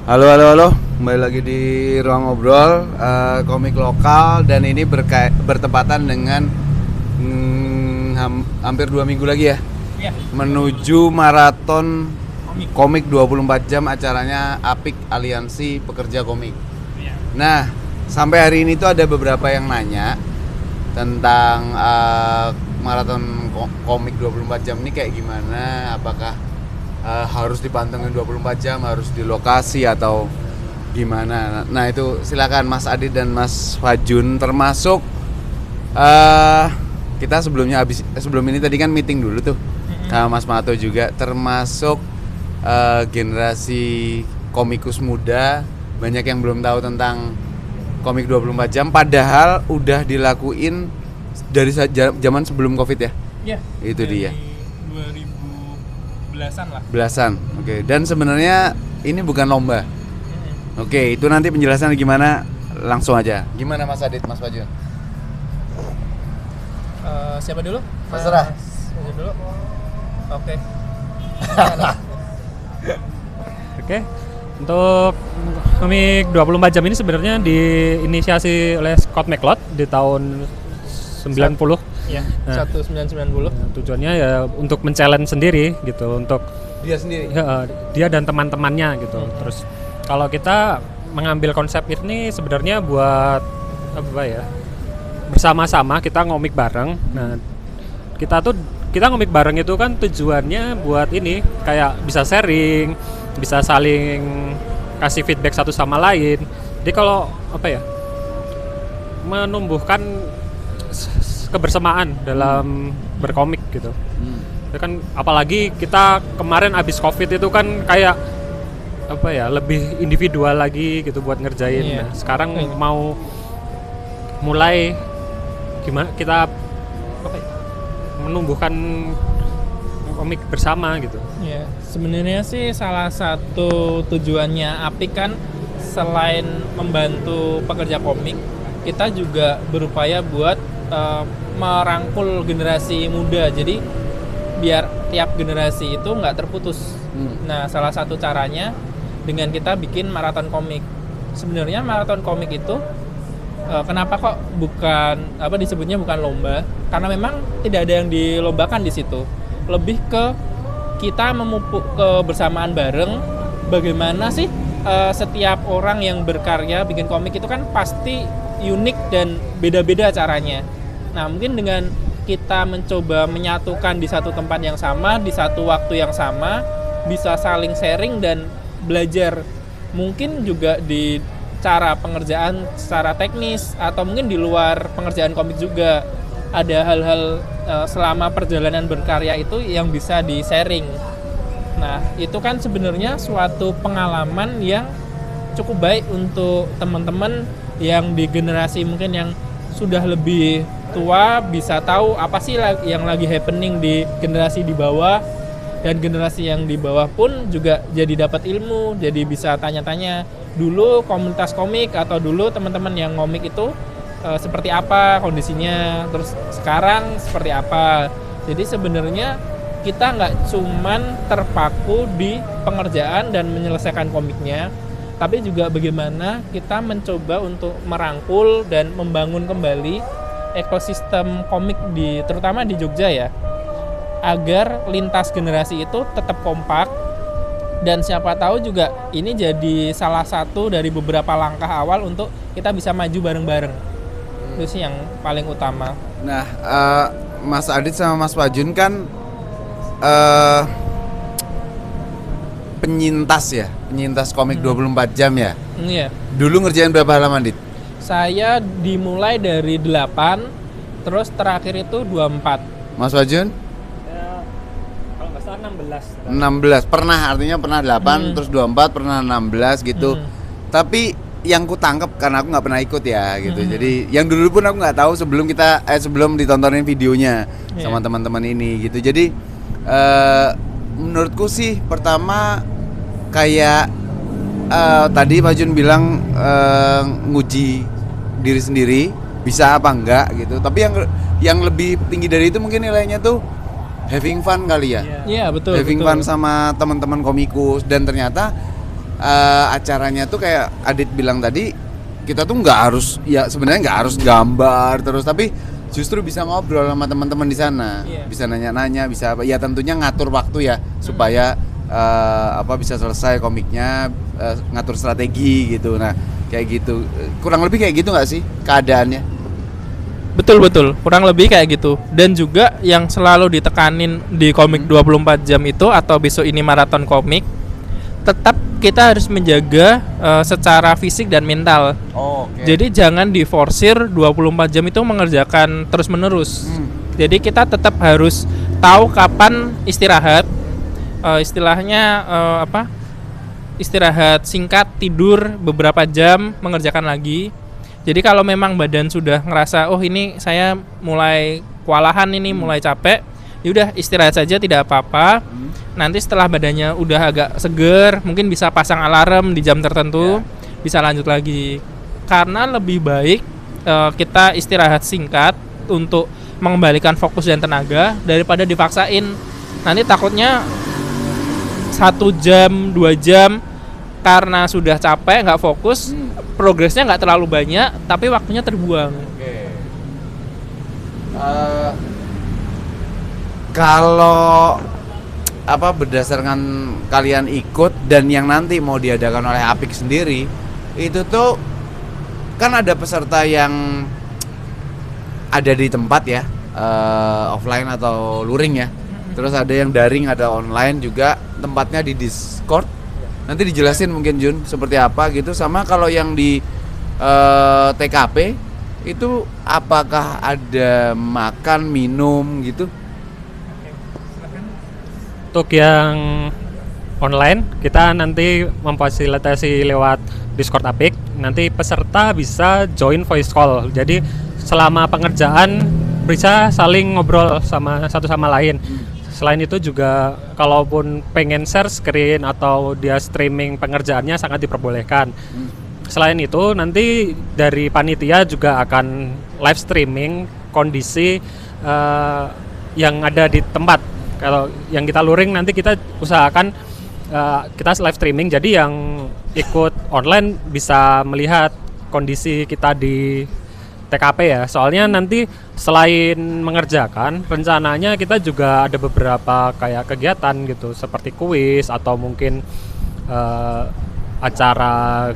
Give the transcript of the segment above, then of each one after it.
Halo, halo, halo. Kembali lagi di Ruang Ngobrol, komik lokal, dan ini bertepatan dengan hampir 2 minggu lagi ya. Iya. Menuju maraton komik 24 jam acaranya APIK, Aliansi Pekerja Komik. Iya. Nah, sampai hari ini tuh ada beberapa yang nanya tentang maraton komik 24 jam ini kayak gimana, apakah harus dipantengin 24 jam, harus di lokasi atau gimana. Nah itu silakan Mas Adit dan Mas Fajun, termasuk kita sebelum ini tadi kan meeting dulu tuh sama Mas Mato juga, termasuk generasi komikus muda, banyak yang belum tahu tentang komik 24 jam padahal udah dilakuin dari zaman sebelum Covid ya. Iya. Itu dia. 2010-an lah. Belasan. Oke. Dan sebenarnya ini bukan lomba. Oke, itu nanti penjelasan gimana langsung aja. Gimana Mas Adit, Mas Fajun? Siapa dulu? Terserah. Fajun dulu. Oke. Oke. Untuk komik 24 jam ini sebenarnya diinisiasi oleh Scott McCloud di tahun 90. Iya, Nah. 1990. Tujuannya ya untuk men-challenge sendiri gitu, untuk Dia sendiri. ya, dia dan teman-temannya gitu. Terus kalau kita mengambil konsep ini sebenarnya buat apa ya? Bersama-sama kita ngomik bareng. Nah, kita ngomik bareng itu kan tujuannya buat ini kayak bisa sharing, bisa saling kasih feedback satu sama lain. Jadi kalau apa ya? Menumbuhkan kebersamaan dalam berkomik gitu. Itu kan apalagi kita kemarin abis Covid itu kan kayak apa ya, lebih individual lagi gitu buat ngerjain. Iya. Nah, sekarang mau mulai gimana kita apa ya, menumbuhkan komik bersama gitu. Iya, sebenarnya sih salah satu tujuannya APIK kan selain membantu pekerja komik, kita juga berupaya buat merangkul generasi muda. Jadi biar tiap generasi itu nggak terputus. Nah, salah satu caranya dengan kita bikin maraton komik. Sebenarnya maraton komik itu kenapa kok bukan disebutnya bukan lomba? Karena memang tidak ada yang dilombakan di situ. Lebih ke kita memupuk kebersamaan bareng. Bagaimana sih setiap orang yang berkarya bikin komik itu kan pasti unik dan beda-beda caranya. Nah, mungkin dengan kita mencoba menyatukan di satu tempat yang sama, di satu waktu yang sama, bisa saling sharing dan belajar. Mungkin juga di cara pengerjaan secara teknis, atau mungkin di luar pengerjaan komik juga ada hal-hal selama perjalanan berkarya itu yang bisa di-sharing. Nah, itu kan sebenarnya suatu pengalaman yang cukup baik untuk teman-teman yang di generasi mungkin yang sudah lebih tua, bisa tahu apa sih yang lagi happening di generasi di bawah, dan generasi yang di bawah pun juga jadi dapat ilmu, jadi bisa tanya-tanya dulu komunitas komik atau dulu teman-teman yang ngomik itu seperti apa kondisinya, terus sekarang seperti apa. Jadi sebenarnya kita nggak cuman terpaku di pengerjaan dan menyelesaikan komiknya, tapi juga bagaimana kita mencoba untuk merangkul dan membangun kembali ekosistem komik terutama di Jogja ya, agar lintas generasi itu tetap kompak, dan siapa tahu juga ini jadi salah satu dari beberapa langkah awal untuk kita bisa maju bareng-bareng. Itu sih yang paling utama. Nah, Mas Adit sama Mas Fajun kan penyintas komik 24 jam ya. Iya. Dulu ngerjain berapa halaman, Dit? Saya dimulai dari 8, terus terakhir itu 24. Mas Fajun? Kalau nggak salah 16. 16. Artinya pernah 8, terus 24, pernah 16 gitu. Tapi yang ku tangkep, karena aku nggak pernah ikut ya gitu. Jadi yang dulu pun aku nggak tahu sebelum ditontonin videonya sama teman-teman ini gitu. Jadi menurutku sih pertama kayak tadi Pak Jun bilang nguji diri sendiri bisa apa enggak gitu. Tapi yang lebih tinggi dari itu mungkin nilainya tuh having fun kali ya. Iya, betul. Having fun sama teman-teman komikus, dan ternyata acaranya tuh kayak Adit bilang tadi, kita tuh nggak harus, ya sebenarnya nggak harus gambar terus, tapi justru bisa ngobrol sama teman-teman di sana, bisa nanya-nanya, bisa apa, ya tentunya ngatur waktu ya supaya bisa selesai komiknya, ngatur strategi gitu. Nah kayak gitu, kurang lebih kayak gitu nggak sih keadaannya? Betul, kurang lebih kayak gitu. Dan juga yang selalu ditekanin di komik 24 jam itu, atau besok ini maraton komik, tetap kita harus menjaga secara fisik dan mental. Jadi jangan diforsir 24 jam itu mengerjakan terus-menerus. Jadi kita tetap harus tahu kapan istirahat. Istilahnya istirahat singkat, tidur beberapa jam, mengerjakan lagi. Jadi kalau memang badan sudah ngerasa, oh ini saya mulai kewalahan ini, mulai capek, yaudah istirahat saja, tidak apa-apa. Nanti setelah badannya udah agak seger, mungkin bisa pasang alarm di jam tertentu, bisa lanjut lagi. Karena lebih baik kita istirahat singkat untuk mengembalikan fokus dan tenaga daripada dipaksain. Nanti takutnya 1 jam, 2 jam karena sudah capek, nggak fokus, progresnya nggak terlalu banyak, tapi waktunya terbuang. Kalau berdasarkan kalian ikut dan yang nanti mau diadakan oleh Apik sendiri, itu tuh kan ada peserta yang ada di tempat ya, offline atau luring ya. Terus ada yang daring, ada online juga, tempatnya di Discord. Nanti dijelasin mungkin Jun seperti apa gitu. Sama kalau yang di TKP itu apakah ada makan, minum gitu? Untuk yang online kita nanti memfasilitasi lewat Discord Apik. Nanti peserta bisa join voice call. Jadi selama pengerjaan bisa saling ngobrol sama satu sama lain. Selain itu juga kalaupun pengen share screen atau dia streaming pengerjaannya sangat diperbolehkan. Selain itu nanti dari panitia juga akan live streaming kondisi yang ada di tempat. Kalau yang kita luring nanti kita usahakan kita live streaming, jadi yang ikut online bisa melihat kondisi kita di TKP ya. Soalnya nanti selain mengerjakan, rencananya kita juga ada beberapa kayak kegiatan gitu, seperti kuis atau mungkin acara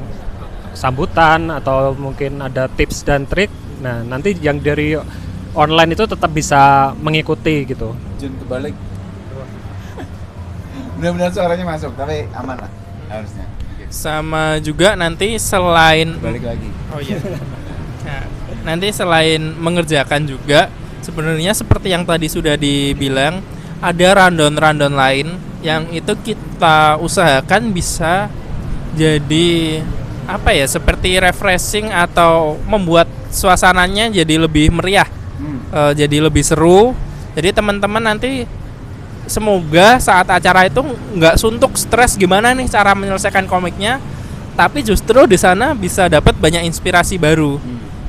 sambutan atau mungkin ada tips dan trik. Nah, nanti yang dari online itu tetap bisa mengikuti gitu. Jun kebalik. Benar-benar suaranya masuk, tapi aman lah harusnya. Sama juga nanti selain Balik lagi. Oh iya. Nah, nanti selain mengerjakan juga sebenarnya seperti yang tadi sudah dibilang, ada rundown-rundown lain yang itu kita usahakan bisa jadi seperti refreshing atau membuat suasananya jadi lebih meriah, jadi lebih seru. Jadi teman-teman nanti semoga saat acara itu nggak suntuk, stres gimana nih cara menyelesaikan komiknya, tapi justru di sana bisa dapat banyak inspirasi baru.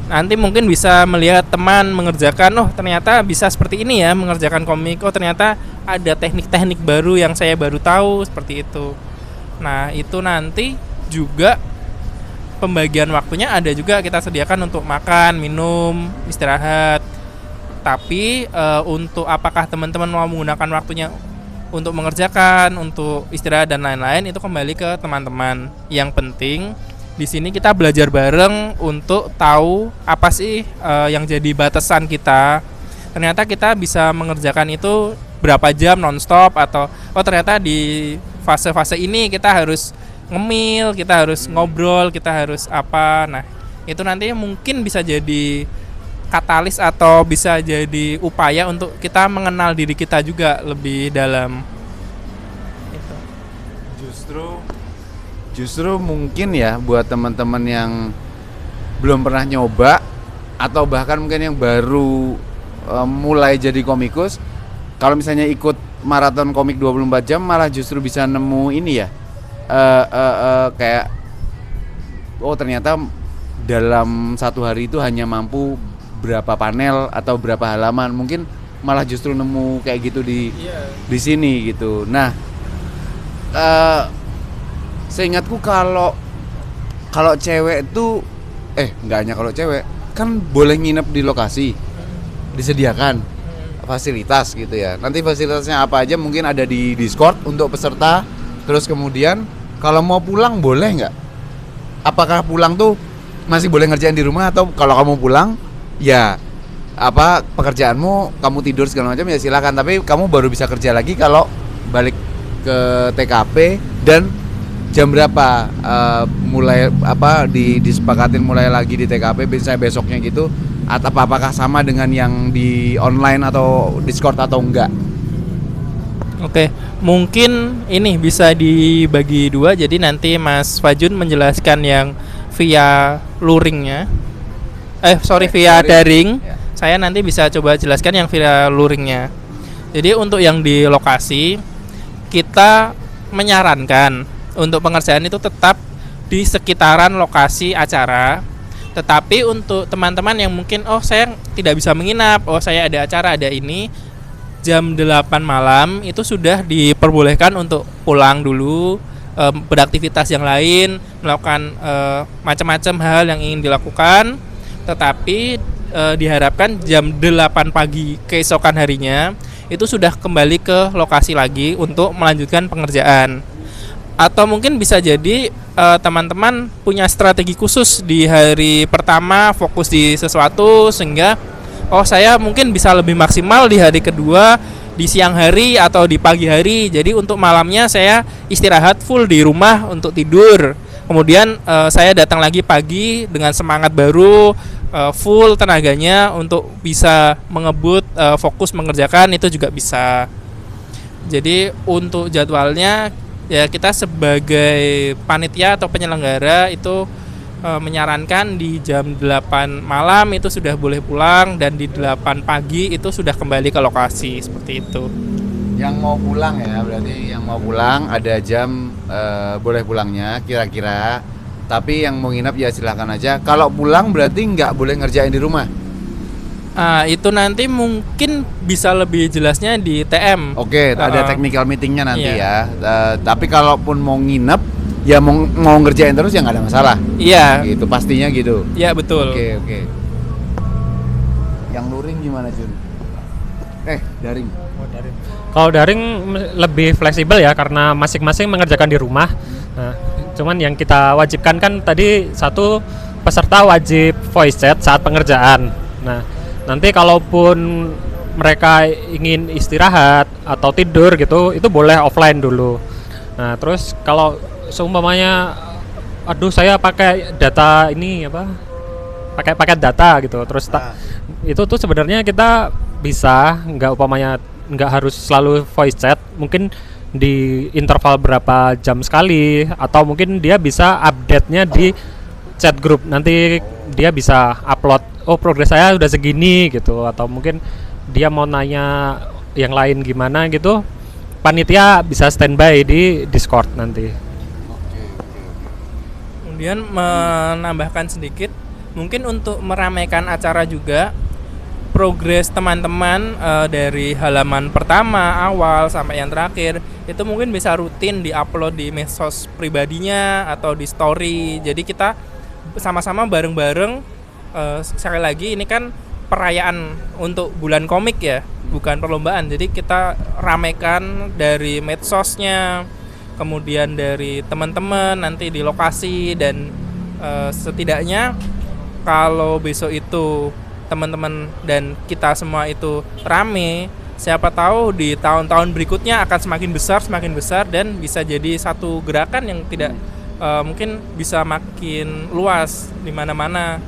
Nanti mungkin bisa melihat teman mengerjakan, oh ternyata bisa seperti ini ya mengerjakan komik, oh ternyata ada teknik-teknik baru yang saya baru tahu, seperti itu. Nah itu nanti juga pembagian waktunya ada juga kita sediakan untuk makan, minum, istirahat. Tapi untuk apakah teman-teman mau menggunakan waktunya untuk mengerjakan, untuk istirahat dan lain-lain, itu kembali ke teman-teman. Yang penting di sini kita belajar bareng untuk tahu apa sih yang jadi batasan kita. Ternyata kita bisa mengerjakan itu berapa jam nonstop, atau oh ternyata di fase-fase ini kita harus ngemil, kita harus ngobrol, kita harus apa. Nah, itu nantinya mungkin bisa jadi katalis atau bisa jadi upaya untuk kita mengenal diri kita juga lebih dalam. Itu. Justru mungkin ya buat teman-teman yang belum pernah nyoba atau bahkan mungkin yang baru mulai jadi komikus, kalau misalnya ikut maraton komik 24 jam malah justru bisa nemu ini ya, kayak oh ternyata dalam satu hari itu hanya mampu berapa panel atau berapa halaman, mungkin malah justru nemu kayak gitu di sini gitu. Nah seingatku kalau cewek itu nggak hanya kalau cewek kan boleh nginep di lokasi, disediakan fasilitas gitu ya. Nanti fasilitasnya apa aja mungkin ada di Discord untuk peserta. Terus kemudian kalau mau pulang boleh nggak? Apakah pulang tuh masih boleh ngerjain di rumah, atau kalau kamu pulang ya apa pekerjaanmu kamu tidur segala macam ya silakan, tapi kamu baru bisa kerja lagi kalau balik ke TKP. Dan jam berapa mulai disepakatin mulai lagi di TKP misalnya besoknya gitu, atau apakah sama dengan yang di online atau Discord atau enggak? Oke, mungkin ini bisa dibagi dua. Jadi nanti Mas Fajun menjelaskan yang via luringnya, via daring. Ya. Saya nanti bisa coba jelaskan yang via luringnya. Jadi untuk yang di lokasi, kita menyarankan untuk pengerjaan itu tetap di sekitaran lokasi acara. Tetapi untuk teman-teman yang mungkin saya tidak bisa menginap, saya ada acara, ada ini, jam 8 malam itu sudah diperbolehkan untuk pulang dulu, beraktivitas yang lain, melakukan macam-macam hal yang ingin dilakukan. Tetapi diharapkan jam 8 pagi keesokan harinya itu sudah kembali ke lokasi lagi untuk melanjutkan pengerjaan. Atau mungkin bisa jadi teman-teman punya strategi khusus di hari pertama fokus di sesuatu, sehingga saya mungkin bisa lebih maksimal di hari kedua di siang hari atau di pagi hari. Jadi untuk malamnya saya istirahat full di rumah untuk tidur. Kemudian saya datang lagi pagi dengan semangat baru, full tenaganya untuk bisa mengebut fokus mengerjakan, itu juga bisa. Jadi untuk jadwalnya ya kita sebagai panitia atau penyelenggara itu menyarankan di jam 8 malam itu sudah boleh pulang, dan di 8 pagi itu sudah kembali ke lokasi, seperti itu. Yang mau pulang ya, berarti yang mau pulang ada jam boleh pulangnya kira-kira. Tapi yang mau nginap ya silakan aja. Kalau pulang berarti nggak boleh ngerjain di rumah. Itu nanti mungkin bisa lebih jelasnya di TM. Oke, ada technical meetingnya nanti iya. ya. Tapi kalaupun mau nginep, ya mau ngerjain terus ya nggak ada masalah. Iya. Gitu, pastinya gitu. Iya betul. Oke. Yang luring gimana Jun? Daring. Kalau daring lebih fleksibel ya, karena masing-masing mengerjakan di rumah. Nah, cuman yang kita wajibkan kan tadi, satu, peserta wajib voice chat saat pengerjaan. Nah, nanti kalaupun mereka ingin istirahat atau tidur gitu, itu boleh offline dulu. Nah, terus kalau seumpamanya saya pakai data ini pakai paket data gitu, terus itu tuh sebenarnya kita bisa nggak harus selalu voice chat, mungkin di interval berapa jam sekali, atau mungkin dia bisa update-nya di chat group. Nanti dia bisa upload, progres saya udah segini gitu, atau mungkin dia mau nanya yang lain gimana gitu, panitia bisa standby di Discord nanti. Kemudian menambahkan sedikit, mungkin untuk meramaikan acara juga, progres teman-teman dari halaman pertama awal sampai yang terakhir itu mungkin bisa rutin diupload di medsos pribadinya atau di story. Jadi kita sama-sama bareng-bareng, sekali lagi ini kan perayaan untuk bulan komik ya, bukan perlombaan. Jadi kita ramaikan dari medsosnya, kemudian dari teman-teman nanti di lokasi, dan setidaknya kalau besok itu teman-teman dan kita semua itu rame, siapa tahu di tahun-tahun berikutnya akan semakin besar dan bisa jadi satu gerakan yang tidak mungkin bisa makin luas di mana-mana.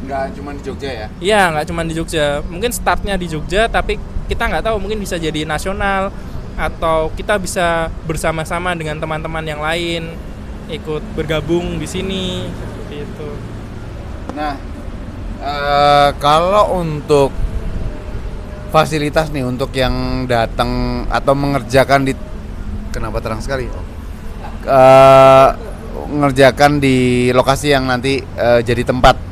Nggak cuma di Jogja ya? Iya, nggak cuma di Jogja. Mungkin startnya di Jogja, tapi kita nggak tahu, mungkin bisa jadi nasional, atau kita bisa bersama-sama dengan teman-teman yang lain ikut bergabung di sini, seperti itu. Nah, kalau untuk fasilitas nih untuk yang datang atau mengerjakan di, kenapa terang sekali? Mengerjakan di lokasi yang nanti jadi tempat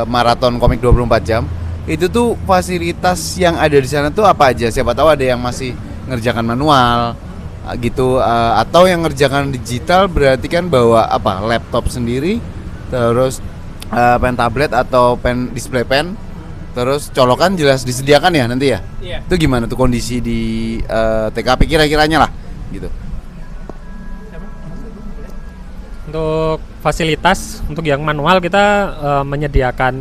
maraton komik 24 jam. Itu tuh fasilitas yang ada di sana tuh apa aja? Siapa tahu ada yang masih ngerjakan manual gitu, atau yang ngerjakan digital berarti kan bawa apa, laptop sendiri, terus pen tablet atau pen display pen, terus colokan jelas disediakan ya nanti ya. Iya. Itu gimana tuh kondisi di TKP kira-kiranya lah gitu. Untuk fasilitas untuk yang manual kita menyediakan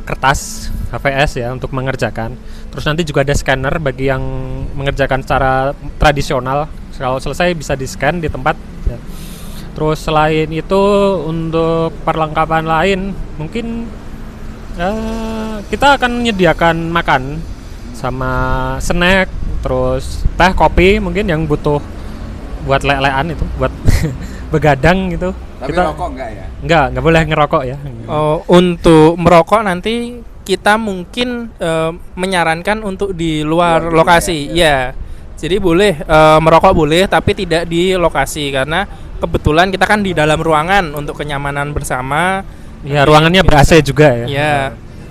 kertas HVS ya untuk mengerjakan. Terus nanti juga ada scanner bagi yang mengerjakan secara tradisional. Kalau selesai bisa di-scan di tempat ya. Terus selain itu untuk perlengkapan lain mungkin kita akan menyediakan makan sama snack, terus teh, kopi mungkin yang butuh buat lelean itu, buat begadang gitu. Tapi Kita rokok enggak ya? nggak boleh ngerokok ya. Untuk merokok nanti kita mungkin menyarankan untuk di luar lokasi, ya. Jadi boleh merokok boleh, tapi tidak di lokasi karena kebetulan kita kan di dalam ruangan untuk kenyamanan bersama. Ya ruangannya ber-AC juga ya. Ya,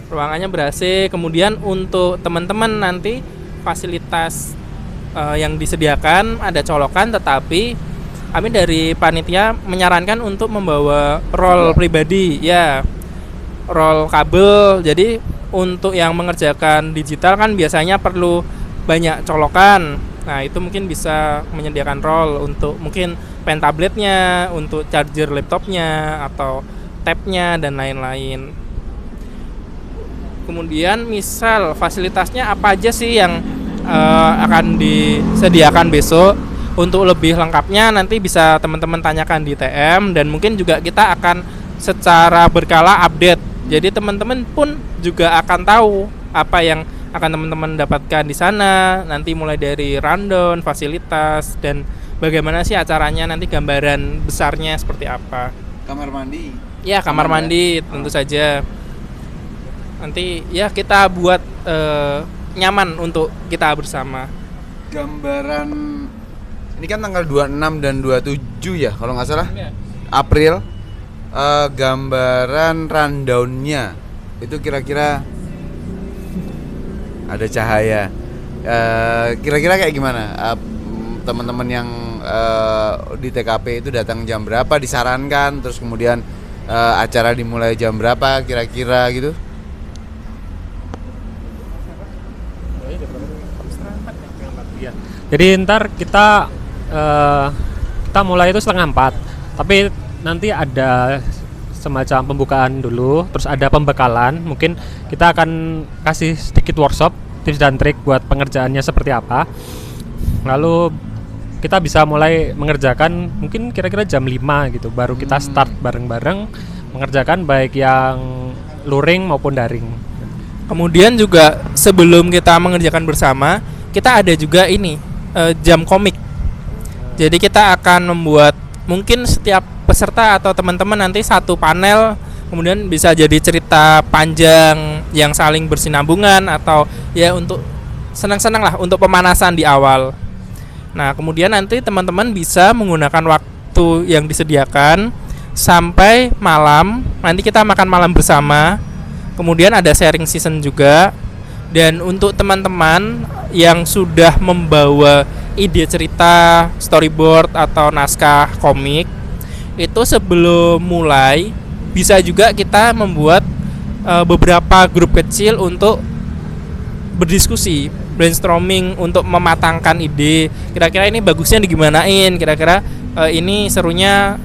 ruangannya ber-AC. Kemudian untuk teman-teman nanti fasilitas yang disediakan ada colokan, tetapi kami dari panitia menyarankan untuk membawa roll pribadi, ya, roll kabel. Jadi untuk yang mengerjakan digital kan biasanya perlu banyak colokan. Nah itu mungkin bisa menyediakan roll untuk mungkin pen tabletnya, untuk charger laptopnya atau tabnya dan lain-lain. Kemudian misal fasilitasnya apa aja sih yang akan disediakan besok. Untuk lebih lengkapnya nanti bisa teman-teman tanyakan di TM, dan mungkin juga kita akan secara berkala update. Jadi teman-teman pun juga akan tahu apa yang akan teman-teman dapatkan di sana. Nanti mulai dari rundown, fasilitas, dan bagaimana sih acaranya, nanti gambaran besarnya seperti apa. Kamar mandi. Ya, kamar mandi tentu saja. Nanti ya kita buat nyaman untuk kita bersama. Gambaran ini kan tanggal 26 dan 27 ya kalau nggak salah, Ya. April. Gambaran rundown-nya itu kira-kira ada cahaya. Kira-kira kayak gimana? Teman-teman yang di TKP itu datang jam berapa disarankan, terus kemudian acara dimulai jam berapa kira-kira gitu? Jadi ntar kita mulai itu 3:30, tapi nanti ada semacam pembukaan dulu, terus ada pembekalan. Mungkin kita akan kasih sedikit workshop tips dan trik buat pengerjaannya seperti apa. Lalu kita bisa mulai mengerjakan mungkin kira-kira jam 5 gitu, baru kita start bareng-bareng mengerjakan baik yang luring maupun daring. Kemudian juga sebelum kita mengerjakan bersama, kita ada juga ini jam komik. Jadi kita akan membuat mungkin setiap peserta atau teman-teman nanti satu panel, kemudian bisa jadi cerita panjang yang saling bersinambungan atau ya untuk senang-senang lah untuk pemanasan di awal. Nah kemudian nanti teman-teman bisa menggunakan waktu yang disediakan sampai malam. Nanti kita makan malam bersama. Kemudian ada sharing season juga. Dan untuk teman-teman yang sudah membawa ide cerita, storyboard atau naskah komik, itu sebelum mulai bisa juga kita membuat beberapa grup kecil untuk berdiskusi, brainstorming untuk mematangkan ide. Kira-kira ini bagusnya digimanain, kira-kira ini serunya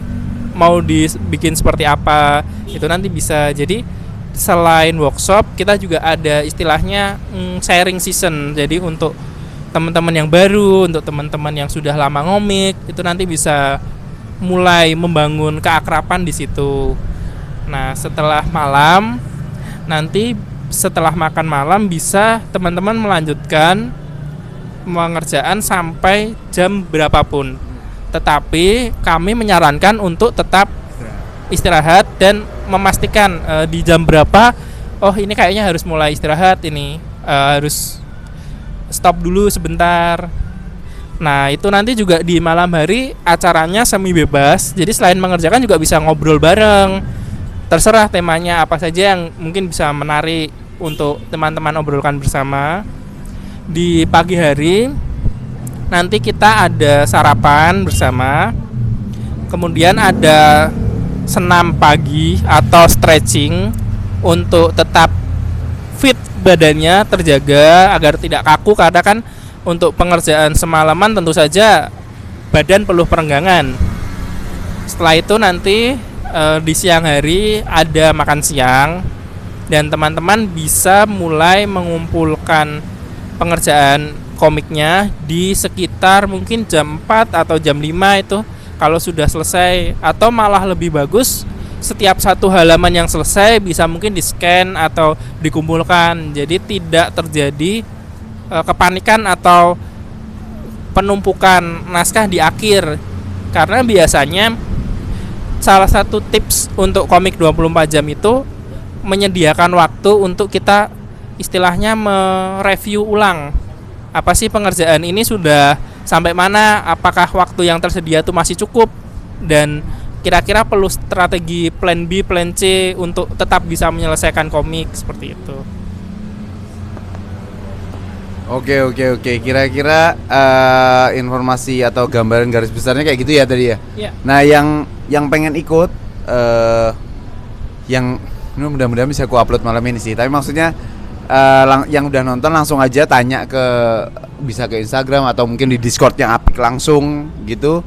mau dibikin seperti apa. Itu nanti bisa. Jadi selain workshop, kita juga ada istilahnya sharing season. Jadi untuk teman-teman yang baru, untuk teman-teman yang sudah lama ngomik, itu nanti bisa mulai membangun keakraban di situ. Nah, setelah malam, nanti setelah makan malam bisa teman-teman melanjutkan pengerjaan sampai jam berapapun. Tetapi kami menyarankan untuk tetap istirahat dan memastikan di jam berapa, oh ini kayaknya harus mulai istirahat, ini harus stop dulu sebentar. Nah itu nanti juga di malam hari acaranya semi bebas, jadi selain mengerjakan juga bisa ngobrol bareng. Terserah temanya apa saja yang mungkin bisa menarik untuk teman-teman obrolkan bersama. Di pagi hari nanti kita ada sarapan bersama, kemudian ada senam pagi atau stretching untuk tetap fit badannya terjaga agar tidak kaku, karena kan untuk pengerjaan semalaman tentu saja badan perlu perenggangan. Setelah itu nanti di siang hari ada makan siang dan teman-teman bisa mulai mengumpulkan pengerjaan komiknya di sekitar mungkin jam 4 atau jam 5 itu kalau sudah selesai, atau malah lebih bagus setiap satu halaman yang selesai bisa mungkin di-scan atau dikumpulkan, jadi tidak terjadi kepanikan atau penumpukan naskah di akhir. Karena biasanya salah satu tips untuk komik 24 jam itu menyediakan waktu untuk kita istilahnya mereview ulang. Apa sih pengerjaan ini sudah sampai mana, apakah waktu yang tersedia itu masih cukup, dan kira-kira perlu strategi plan B, plan C untuk tetap bisa menyelesaikan komik seperti itu. Oke. Kira-kira informasi atau gambaran garis besarnya kayak gitu ya tadi ya. Iya. Nah, yang pengen ikut, yang ini mudah-mudahan bisa aku upload malam ini sih. Tapi maksudnya yang udah nonton langsung aja tanya bisa ke Instagram atau mungkin di Discord yang Apik langsung gitu.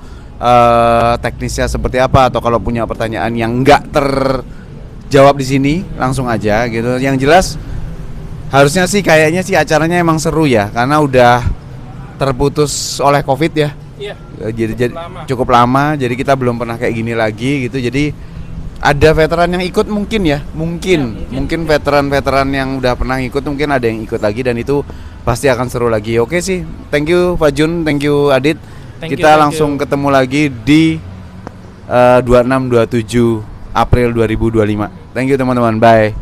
Teknisnya seperti apa, atau kalau punya pertanyaan yang nggak terjawab di sini langsung aja gitu. Yang jelas harusnya sih kayaknya sih acaranya emang seru ya, karena udah terputus oleh Covid ya. Iya. Jadi cukup lama, jadi kita belum pernah kayak gini lagi gitu. Jadi ada veteran yang ikut mungkin ya, mungkin veteran-veteran yang udah pernah ikut mungkin ada yang ikut lagi, dan itu pasti akan seru lagi. Oke sih, thank you Pak Jun, thank you Adit. Kita langsung ketemu lagi di 26-27 April 2025. Thank you teman-teman, bye.